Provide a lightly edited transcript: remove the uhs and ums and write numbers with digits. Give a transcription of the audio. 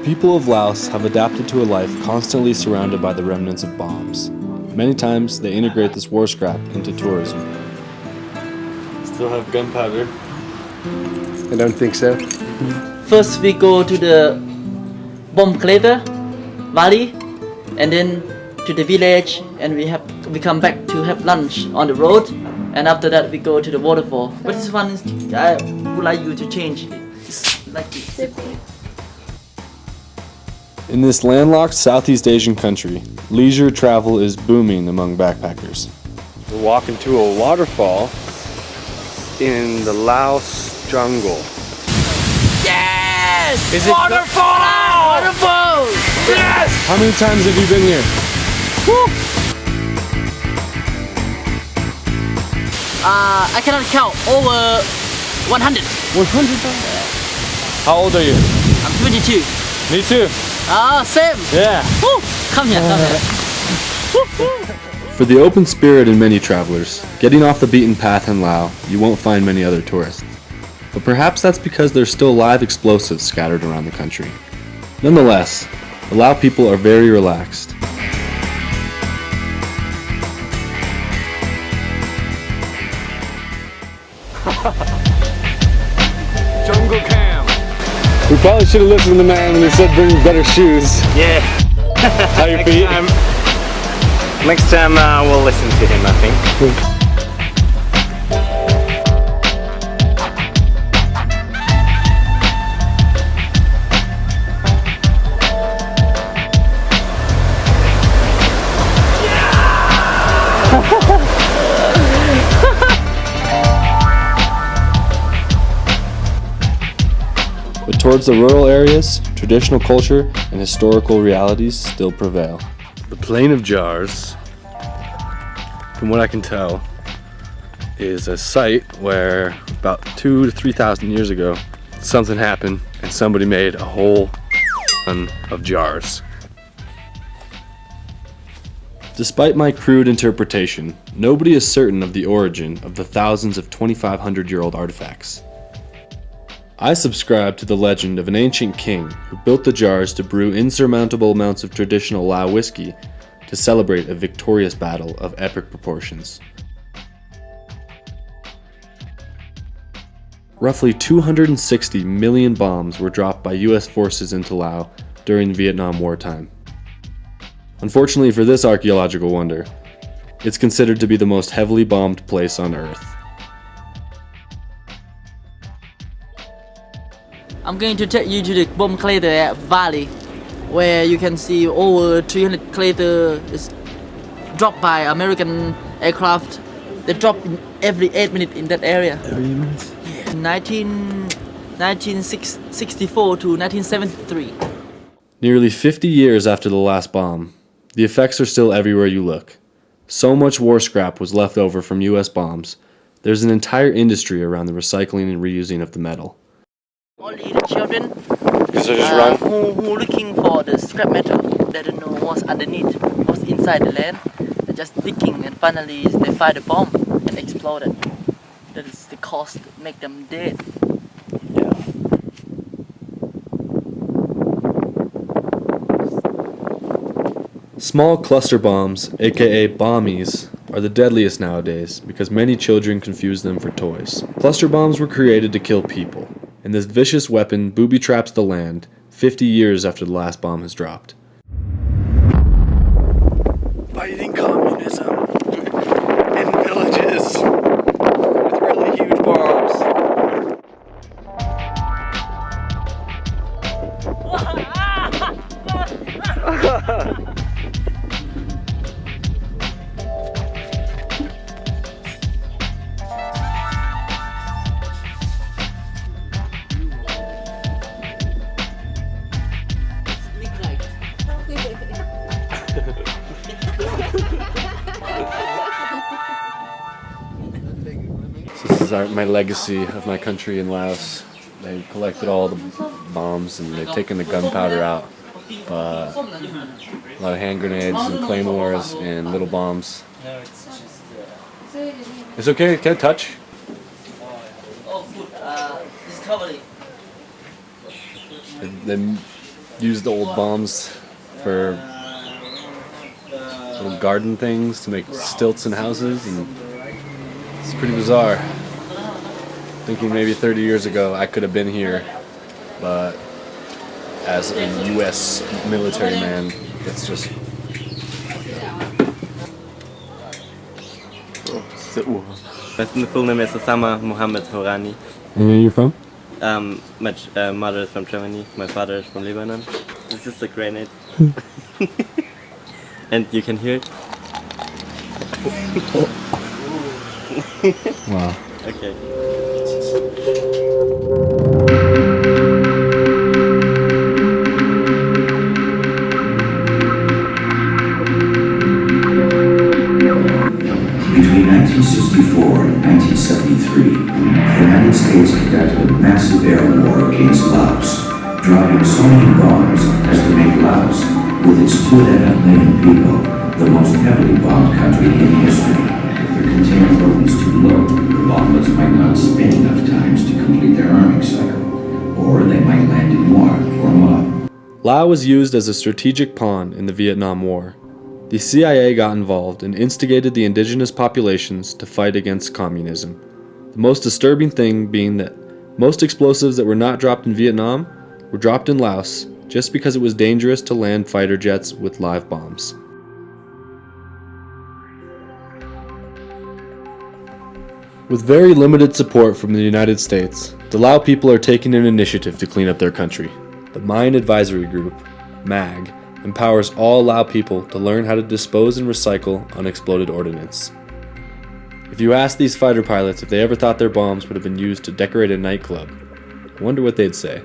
people of Laos have adapted to a life constantly surrounded by the remnants of bombs. Many times they integrate this war scrap into tourism. Still have gunpowder? I don't think so. First we go to the bomb crater valley and then to the village, and we come back to have lunch on the road, and after that we go to the waterfall. But this one is, I would like you to change it. It's like this. In this landlocked Southeast Asian country, leisure travel is booming among backpackers. We're walking to a waterfall in the Laos jungle. Yes! Is it waterfall! Waterfall! Yes! How many times have you been here? I cannot count, over 100. 100 times? How old are you? I'm 22. Me too. Same. Yeah. Woo! Come here. For the open spirit in many travelers, getting off the beaten path in Laos, you won't find many other tourists. But perhaps that's because there's still live explosives scattered around the country. Nonetheless, the Lao people are very relaxed. Jungle cam. We probably should have listened to the man when he said bring better shoes. Yeah. How your feet? Next time we'll listen to him, I think. But towards the rural areas, traditional culture and historical realities still prevail. The Plain of Jars, from what I can tell, is a site where about 2,000 to 3,000 years ago, something happened and somebody made a whole ton of jars. Despite my crude interpretation, nobody is certain of the origin of the thousands of 2,500-year-old artifacts. I subscribe to the legend of an ancient king who built the jars to brew insurmountable amounts of traditional Lao whiskey to celebrate a victorious battle of epic proportions. Roughly 260 million bombs were dropped by US forces into Laos during the Vietnam War time. Unfortunately for this archaeological wonder, it's considered to be the most heavily bombed place on Earth. I'm going to take you to the bomb crater valley, where you can see over 300 craters is dropped by American aircraft. They drop in every 8 minutes in that area. 30 minutes? Yeah. 1964 to 1973. Nearly 50 years after the last bomb, the effects are still everywhere you look. So much war scrap was left over from US bombs, there's an entire industry around the recycling and reusing of the metal. Only the children who looking for the scrap metal, they don't know what's underneath, what's inside the land. They're just digging, and finally they find a bomb and explode it. That is the cause that make them dead. Yeah. Small cluster bombs, aka bombies, are the deadliest nowadays because many children confuse them for toys. Cluster bombs were created to kill people, and this vicious weapon booby traps the land 50 years after the last bomb has dropped. Fighting communism in villages with really huge bombs. This is my legacy of my country in Laos. They collected all the bombs and they've taken the gunpowder out. A lot of hand grenades and claymores and little bombs. It's okay, can I touch? Oh, good. Discovery. They used the old bombs for little garden things to make stilts in houses, and it's pretty bizarre. Thinking maybe 30 years ago I could have been here, but as a US military man, it's just... My full name is Osama Mohammed Horani. And where are you from? My mother is from Germany, my father is from Lebanon. This is a grenade. And you can hear it? Wow. Okay. Between 1964 and 1973, the United States conducted a massive air war against Laos, dropping so many bombs as to make Laos, with its 2.5 million people, the most heavily bombed country in history. If their container load was too low, the bombers might not spin enough times to complete their arming cycle, or they might land in water or mud. Laos was used as a strategic pawn in the Vietnam War. The CIA got involved and instigated the indigenous populations to fight against communism. The most disturbing thing being that most explosives that were not dropped in Vietnam were dropped in Laos just because it was dangerous to land fighter jets with live bombs. With very limited support from the United States, the Lao people are taking an initiative to clean up their country. The Mine Advisory Group, MAG, empowers all Lao people to learn how to dispose and recycle unexploded ordinance. If you ask these fighter pilots if they ever thought their bombs would have been used to decorate a nightclub, I wonder what they'd say.